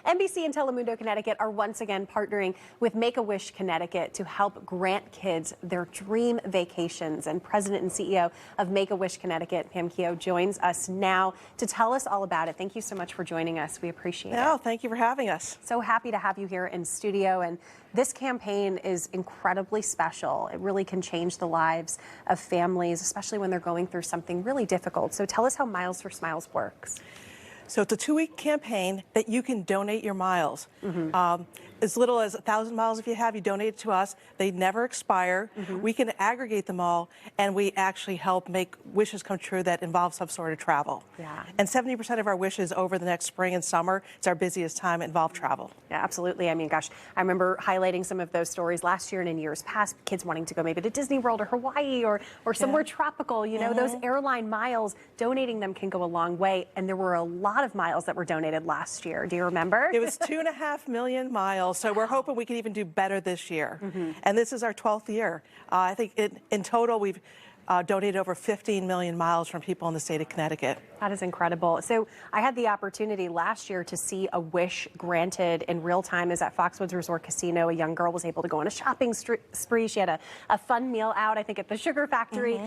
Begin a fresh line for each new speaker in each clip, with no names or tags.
NBC and Telemundo Connecticut are once again partnering with Make-A-Wish Connecticut to help grant kids their dream vacations. And President and CEO of Make-A-Wish Connecticut, Pam Keogh, joins us now to tell us all about it. Thank you so much for joining us. We appreciate it.
No, thank you for having us.
So happy to have you here in studio. And this campaign is incredibly special. It really can change the lives of families, especially when they're going through something really difficult. So tell us how Miles for Smiles works.
So it's a 2-week campaign that you can donate your miles. As little as 1,000 miles if you have, you donate it to us. They never expire. We can aggregate them all, and we actually help make wishes come true that involve some sort of travel.
Yeah.
And 70% of our wishes over the next spring and summer, it's our busiest time, involve travel.
Yeah, absolutely. I mean, gosh, I remember highlighting some of those stories last year and in years past, kids wanting to go maybe to Disney World or Hawaii or somewhere tropical. You know, those airline miles, donating them can go a long way. And there were a lot of miles that were donated last year. Do you remember?
It was 2.5 million miles. So we're hoping we can even do better this year. And this is our 12th year. I think in total we've donated over 15 million miles from people in the state of Connecticut.
That is incredible. So I had the opportunity last year to see a wish granted in real time. Is at Foxwoods Resort Casino. A young girl was able to go on a shopping spree. She had a fun meal out, I think, at the Sugar Factory.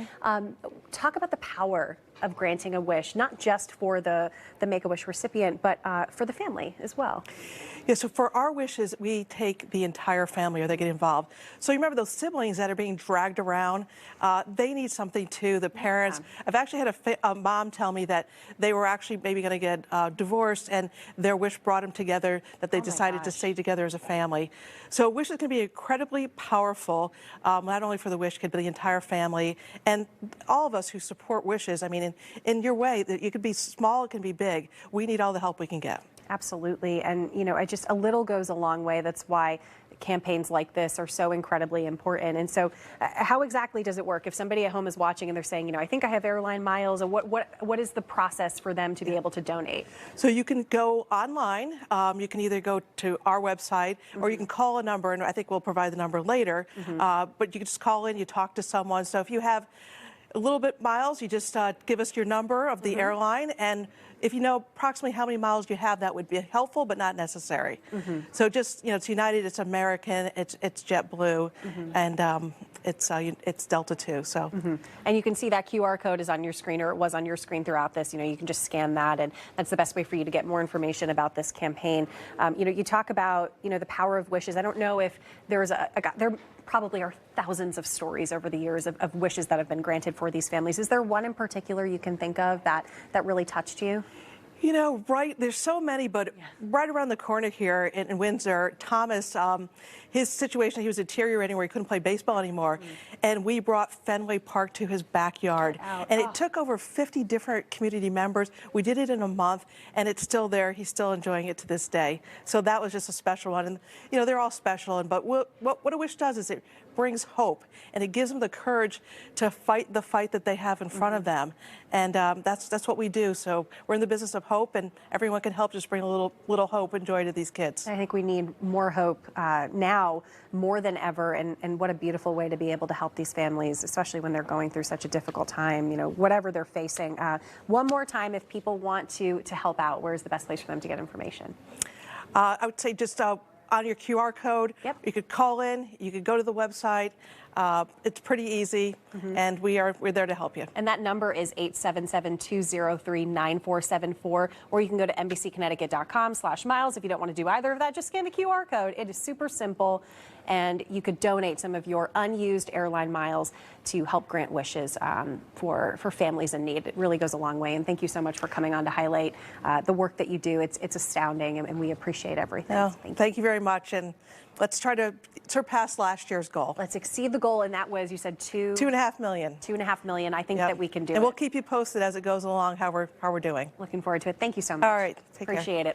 Talk about the power of granting a wish, not just for the Make-A-Wish recipient, but for the family as well.
Yeah, so for our wishes, we take the entire family, or they get involved. So you remember those siblings that are being dragged around? They need something too. The parents. I've actually had a mom tell me that they were actually maybe going to get divorced, and their wish brought them together, that they decided to stay together as a family. So wishes can be incredibly powerful, not only for the wish kid, but the entire family. And all of us who support wishes, I mean, in your way, that you could be small, it can be big. We need all the help we can get.
Absolutely. And, you know, a little goes a long way. That's why campaigns like this are so incredibly important. And so how exactly does it work? If somebody at home is watching and they're saying, you know, I think I have airline miles, or what is the process for them to be able to donate? So
you can go online. You can either go to our website or you can call a number, and I think we'll provide the number later. But you can just call in, you talk to someone. So if you have a little bit miles, you just give us your number of the airline, and if you know approximately how many miles you have, that would be helpful, but not necessary. So just, you know, it's United, it's American, it's JetBlue, and it's Delta too. So.
And you can see that QR code is on your screen, or it was on your screen throughout this. You know, you can just scan that, and that's the best way for you to get more information about this campaign. You know, you talk about, you know, the power of wishes. I don't know if there's there probably are thousands of stories over the years of wishes that have been granted for these families. Is there one in particular you can think of that really touched you?
You know, there's so many, but right around the corner here in Windsor, Thomas, his situation, he was deteriorating where he couldn't play baseball anymore, and we brought Fenway Park to his backyard. And it took over 50 different community members. We did it in a month, and it's still there. He's still enjoying it to this day. So that was just a special one. And, you know, they're all special, but what a wish does is it brings hope, and it gives them the courage to fight the fight that they have in front of them. And that's what we do. So we're in the business of hope, and everyone can help just bring a little hope and joy to these kids.
I think we need more hope now more than ever, and what a beautiful way to be able to help these families, especially when they're going through such a difficult time, you know, whatever they're facing. One more time, if people want to help out, where's the best place for them to get information?
I would say just on your QR code. You could call in, you could go to the website. It's pretty easy, and we're there to help you.
And that number is 877-203-9474, or you can go to NBCConnecticut.com/miles. If you don't want to do either of that, just scan the QR code. It is super simple, and you could donate some of your unused airline miles to help grant wishes for families in need. It really goes a long way, and thank you so much for coming on to highlight the work that you do. It's astounding, and we appreciate everything.
No, thank you very much, and let's try to surpass last year's goal.
Let's exceed the goal, and that was, you said,
2.5 million.
2.5 million. I think that we can do it.
And we'll keep you posted as it goes along how we're doing.
Looking forward to it. Thank you so much.
All right.
Appreciate it.